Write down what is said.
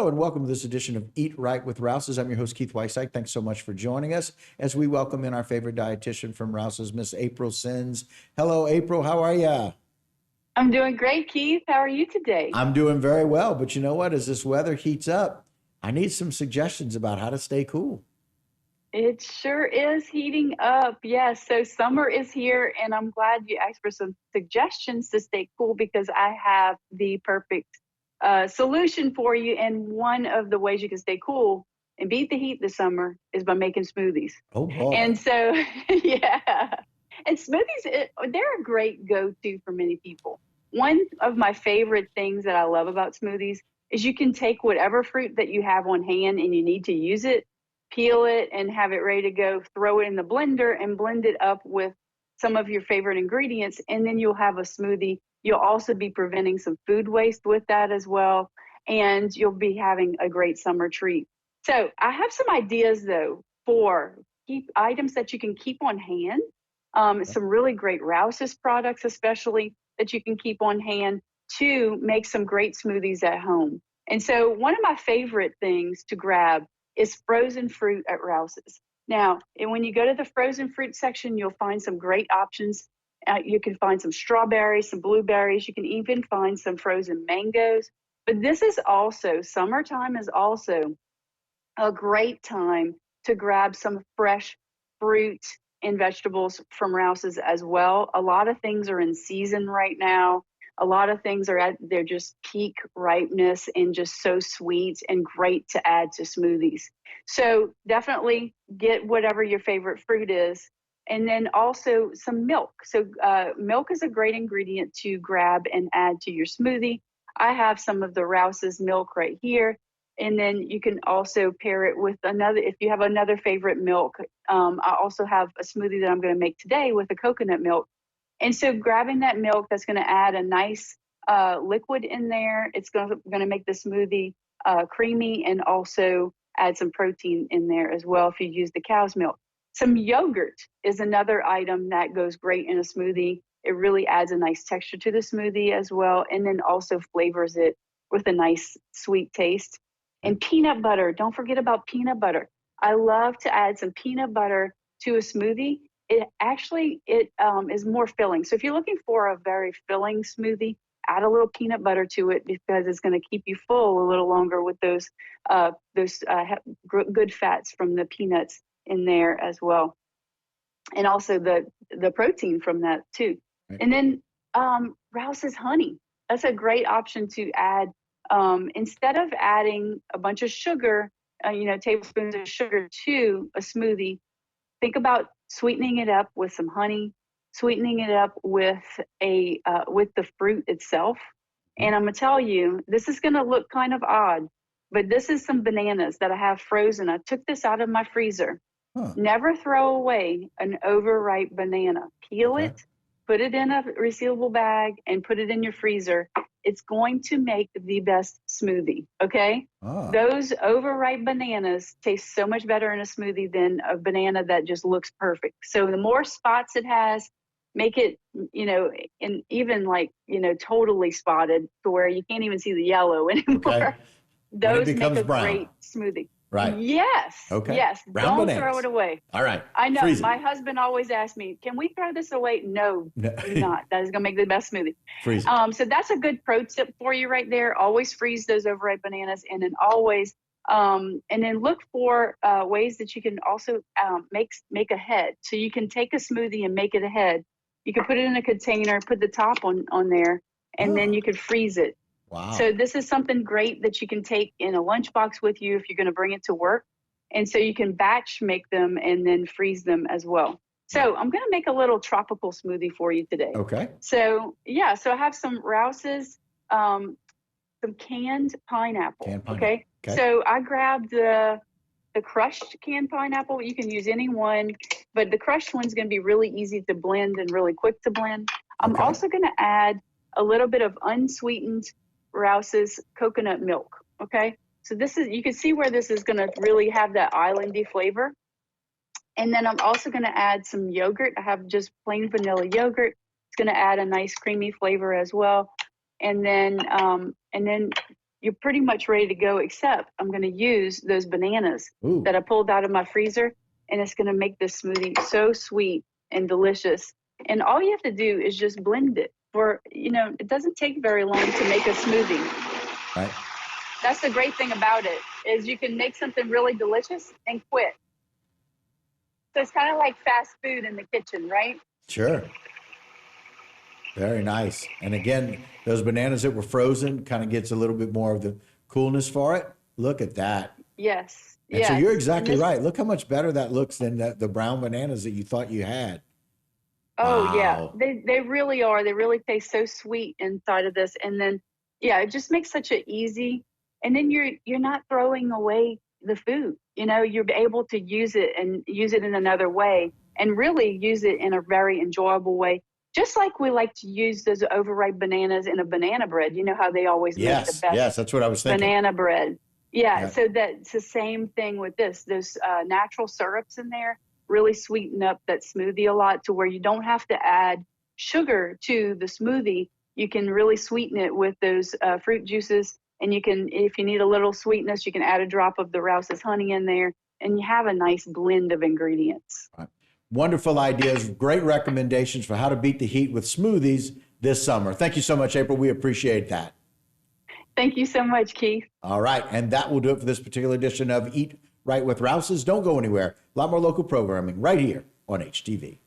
Hello and welcome to this edition of Eat Right with Rouses. I'm your host, Keith Weissach. Thanks so much for joining us as we welcome in our favorite dietitian from Rouses, Miss April Sins. Hello, April. How are ya? I'm doing great, Keith. How are you today? I'm doing very well, but you know what? As this weather heats up, I need some suggestions about how to stay cool. It sure is heating up. Yes, so summer is here, and I'm glad you asked for some suggestions to stay cool because I have the perfect solution for you. And one of the ways you can stay cool and beat the heat this summer is by making smoothies. Oh And boy. so, yeah, and smoothies, they're a great go-to for many people. One of my favorite things that I love about smoothies is you can take whatever fruit that you have on hand and you need to use it, peel it and have it ready to go, throw it in the blender and blend it up with some of your favorite ingredients, and then you'll have a smoothie. You'll also be preventing some food waste with that as well, and you'll be having a great summer treat. So I have some ideas though for keep items that you can keep on hand. Some really great Rouses products, especially that you can keep on hand to make some great smoothies at home. And so one of my favorite things to grab is frozen fruit at Rouses. Now, and when you go to the frozen fruit section, you'll find some great options. You can find some strawberries, some blueberries. You can even find some frozen mangoes. But this is also, summertime is also a great time to grab some fresh fruit and vegetables from Rouses as well. A lot of things are in season right now. A lot of things are at their just peak ripeness and just so sweet and great to add to smoothies. So definitely get whatever your favorite fruit is. And then also some milk. So milk is a great ingredient to grab and add to your smoothie. I have some of the Rouses milk right here. And then you can also pair it with another, if you have another favorite milk. I also have a smoothie that I'm going to make today with a coconut milk. And so grabbing that milk, that's going to add a nice liquid in there. It's going to make the smoothie creamy and also add some protein in there as well if you use the cow's milk. Some yogurt is another item that goes great in a smoothie. It really adds a nice texture to the smoothie as well, and then also flavors it with a nice sweet taste. And peanut butter, don't forget about peanut butter. I love to add some peanut butter to a smoothie. It is more filling. So if you're looking for a very filling smoothie, add a little peanut butter to it because it's going to keep you full a little longer with those good fats from the peanuts in there as well, and also the protein from that too. Right. And then Rouse's honey. That's a great option to add instead of adding a bunch of sugar, tablespoons of sugar to a smoothie. Think about sweetening it up with some honey, sweetening it up with with the fruit itself. And I'm gonna tell you, this is gonna look kind of odd, but this is some bananas that I have frozen. I took this out of my freezer. Huh. Never throw away an overripe banana. Peel Okay. it, put it in a resealable bag, and put it in your freezer. It's going to make the best smoothie, okay? Ah. Those overripe bananas taste so much better in a smoothie than a banana that just looks perfect. So the more spots it has, make it, and even totally spotted to where you can't even see the yellow Okay. anymore. When it Those make becomes a brown. great smoothie. Right. Yes. Okay. Yes. Brown Don't throw bananas. it away. All right. I know. Freeze it. My husband always asks me, can we throw this away? No, No. do not. That is going to make the best smoothie. Freeze it. So that's a good pro tip for you right there. Always freeze those overripe bananas, and then always, and then look for ways that you can also make a head. So you can take a smoothie and make it a head. You can put it in a container, put the top on there, and then Oh. you could freeze it. Wow. So this is something great that you can take in a lunchbox with you if you're going to bring it to work. And so you can batch make them and then freeze them as well. So I'm going to make a little tropical smoothie for you today. Okay. So so I have some Rouses, some canned pineapple. Canned pineapple. Okay. Okay. So I grabbed the crushed canned pineapple. You can use any one, but the crushed one's going to be really easy to blend and really quick to blend. I'm Okay. also going to add a little bit of unsweetened Rouse's coconut milk. Okay. So you can see where this is going to really have that islandy flavor. And then I'm also going to add some yogurt. I have just plain vanilla yogurt. It's going to add a nice creamy flavor as well. And then you're pretty much ready to go, except I'm going to use those bananas Ooh. that I pulled out of my freezer, and it's going to make this smoothie so sweet and delicious. And all you have to do is just blend it for, it doesn't take very long to make a smoothie. Right. That's the great thing about it, is you can make something really delicious and quit. So it's kind of like fast food in the kitchen, right? Sure. Very nice. And again, those bananas that were frozen kind of gets a little bit more of the coolness for it. Look at that. Yes. And yes. so you're exactly right. Look how much better that looks than the brown bananas that you thought you had. Oh Wow. yeah, they really are. They really taste so sweet inside of this, and then yeah, it just makes such an easy. And then you're not throwing away the food. You're able to use it and use it in another way, and really use it in a very enjoyable way. Just like we like to use those overripe bananas in a banana bread. You know how they always make the Yes. best Yes. That's what I was thinking. banana bread. Yeah, Yeah. so that's the same thing with this. There's natural syrups in there really sweeten up that smoothie a lot, to where you don't have to add sugar to the smoothie. You can really sweeten it with those fruit juices. And you can, if you need a little sweetness, you can add a drop of the Rouses honey in there, and you have a nice blend of ingredients. Right. Wonderful ideas. Great recommendations for how to beat the heat with smoothies this summer. Thank you so much, April. We appreciate that. Thank you so much, Keith. All right. And that will do it for this particular edition of Eat Right with Rouses. Don't go anywhere. A lot more local programming right here on HTV.